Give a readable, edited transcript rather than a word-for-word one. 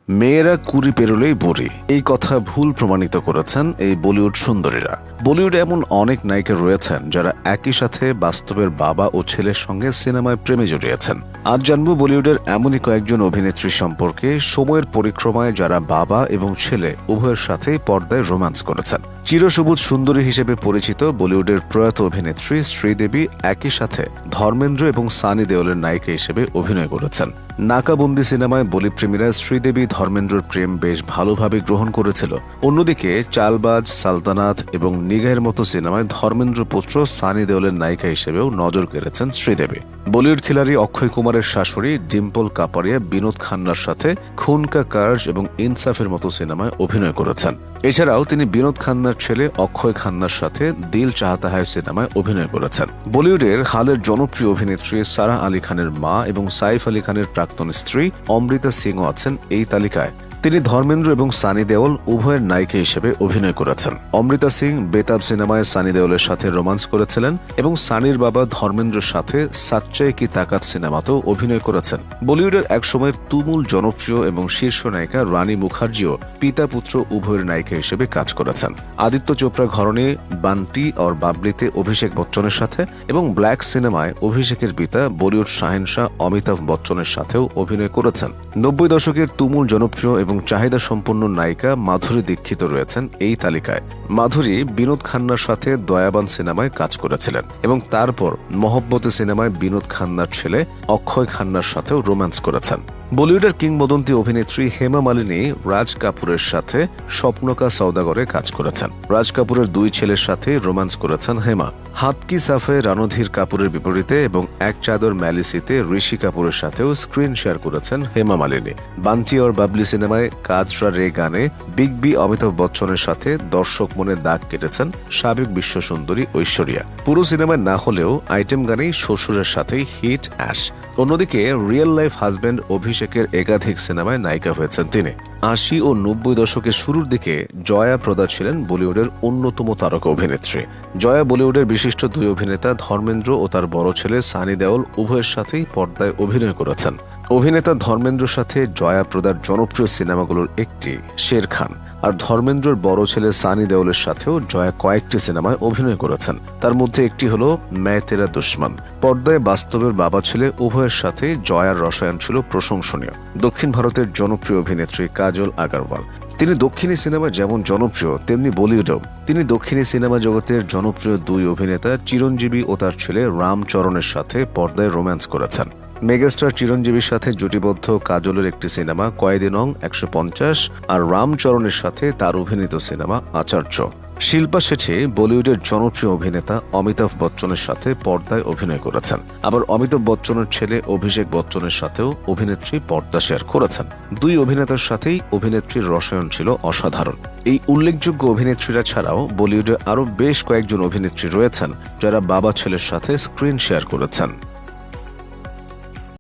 মেয়েরা কুড়ি পেরোলেই বুড়ি, এই কথা ভুল প্রমাণিত করেছেন এই বলিউড সুন্দরীরা। বলিউডে এমন অনেক নায়িকা রয়েছেন যারা একই সাথে বাস্তবের বাবা ও ছেলের সঙ্গে সিনেমায় প্রেমে জড়িয়েছেন। আজ জানবো বলিউডের এমনই কয়েকজন অভিনেত্রী সম্পর্কে, সময়ের পরিক্রমায় যারা বাবা এবং ছেলে উভয়ের সাথেই পর্দায় রোম্যান্স করেছেন। চিরসবুজ সুন্দরী হিসেবে পরিচিত বলিউডের প্রয়াত অভিনেত্রী শ্রীদেবী একই সাথে ধর্মেন্দ্র এবং সানি দেওলের নায়িকা হিসেবে অভিনয় করেছেন। নাকাবন্দি সিনেমায় বলিপ্রেমীরা শ্রীদেবী ধর্মেন্দ্রর প্রেম বেশ ভালোভাবে গ্রহণ করেছিল। অন্যদিকে চালবাজ, সালতানাত এবং নিগাহের মতো সিনেমায় ধর্মেন্দ্র পুত্র সানি দেওলের নায়িকা হিসেবেও নজর কেড়েছেন শ্রীদেবী। বলিউড খিলাড়ি অক্ষয় কুমারের শাশুড়ি ডিম্পল কাপাড়িয়া বিনোদ খান্নার সাথে খুন কা কার্জ এবং ইনসাফের মতো সিনেমায় অভিনয় করেছেন। এছাড়াও তিনি বিনোদ খান্নার ছেলে অক্ষয় খান্নার সাথে দিল চাহতা হ্যায় সিনেমায় অভিনয় করেছেন। বলিউডের হালের জনপ্রিয় অভিনেত্রী সারা আলী খানের মা এবং সাইফ আলী খানের প্রাক্তন স্ত্রী অমৃতা সিংও আছেন এই তালিকায়। তিনি ধর্মেন্দ্র এবং সানি দেওল উভয়ের নায়িকা হিসেবে অভিনয় করেছেন। অমৃতা সিং বেতাব সিনেমায় সানি দেওলের সাথে রোমান্স করেছিলেন এবং সানির বাবা ধর্মেন্দ্রের সাথে সাচ্চাই কি তাকাত সিনেমাতেও অভিনয় করেছেন। বলিউডের একসময়ের তুমুল জনপ্রিয় এবং শীর্ষ নায়িকা রানী মুখার্জিও পিতা পুত্র উভয়ের নায়িকা হিসেবে কাজ করেছেন। আদিত্য চোপড়া ঘরণে বান্টি और বাবলিতে অভিষেক বচ্চনের সাথে এবং ব্ল্যাক সিনেমায় অভিষেকের পিতা বলিউড শাহেনশাহ অমিতাভ বচ্চনের সাথেও অভিনয় করেছেন। 90 দশকের তুমুল জনপ্রিয় এবং চাহিদা সম্পন্ন নায়িকা মাধুরী দীক্ষিত রয়েছেন এই তালিকায়। মাধুরী বিনোদ খান্নার সাথে দয়াবান সিনেমায় কাজ করেছিলেন এবং তারপর মহব্বতে সিনেমায় বিনোদ খান্নার ছেলে অক্ষয় খান্নার সাথেও রোম্যান্স করেছেন। বলিউডের কিংবদন্তি অভিনেত্রী হেমা মালিনী রাজ কাপুরের সাথে স্বপ্নকা সওদাগরে কাজ করেছেন। রাজ কাপুরের দুই ছেলের সাথে রোম্যান্স করেছেন হেমা। হাত কি সাফে রণধীর কাপুরের বিপরীতে এবং এক চাদর ম্যালিসিতে ঋষি কাপুরের সাথেও স্ক্রিন শেয়ার করেছেন হেমা মালিনী। বান্টি और বাবলি সিনেমায় কাজরা রে গানে বিগ বি অমিতাভ বচ্চনের সাথে দর্শক মনে দাগ কেটেছেন সাবেক বিশ্ব সুন্দরী ঐশ্বরিয়া। পুরো সিনেমায় না হলেও আইটেম গানেই শ্বশুরের সাথেই হিট অ্যাশ। অন্যদিকে রিয়েল লাইফ হাজব্যান্ড অভিষেকের একাধিক সিনেমায় নায়িকা হয়েছেন তিনি। 80 ও 90 দশকের শুরুর দিকে জয়া প্রদা ছিলেন বলিউডের অন্যতম তারকা অভিনেত্রী। জয়া বলিউডের বিশিষ্ট দুই অভিনেতা ধর্মেন্দ্র ও তার বড় ছেলে সানি দেওল উভয়ের সাথেই পর্দায় অভিনয় করেছেন। অভিনেতা ধর্মেন্দ্রর সাথে জয়া প্রদার জনপ্রিয় সিনেমাগুলোর একটি শের খান, আর ধর্মেন্দ্রর বড় ছেলে সানি দেওলের সাথেও জয়া কয়েকটি সিনেমায় অভিনয় করেছেন। তার মধ্যে একটি হলো मैं तेरा दुश्मन। পর্দায় বাস্তবের বাবা ছেলে উভয়ের সাথে জয়ার রসায়ন ছিল প্রশংসনীয়। দক্ষিণ ভারতের জনপ্রিয় অভিনেত্রী কাজল আগারওয়াল। তিনি দক্ষিণী সিনেমা যেমন জনপ্রিয় তেমনি বলিউডেও তিনি দক্ষিণী সিনেমা জগতের জনপ্রিয় দুই অভিনেতা চিরঞ্জীবী ও তার ছেলে রামচরণের সাথে পর্দায় রোম্যান্স করেছেন। মেগাস্টার চিরঞ্জীবীর সাথে জুটিবদ্ধ কাজলের একটি সিনেমা কয়েদি নং 150 আর রামচরণের সাথে তার অভিনীত সিনেমা আচার্য। শিল্পা শেঠি বলিউডের জনপ্রিয় অভিনেতা অমিতাভ বচ্চনের সাথে পর্দায় অভিনয় করেছেন। আবার অমিতাভ বচ্চনের ছেলে অভিষেক বচ্চনের সাথেও অভিনেত্রী পর্দা শেয়ার করেছেন। দুই অভিনেতার সাথেই অভিনেত্রীর রসায়ন ছিল অসাধারণ। এই উল্লেখযোগ্য অভিনেত্রীরা ছাড়াও বলিউডে আরও বেশ কয়েকজন অভিনেত্রী রয়েছেন যারা বাবা ছেলের সাথে স্ক্রিন শেয়ার করেছেন।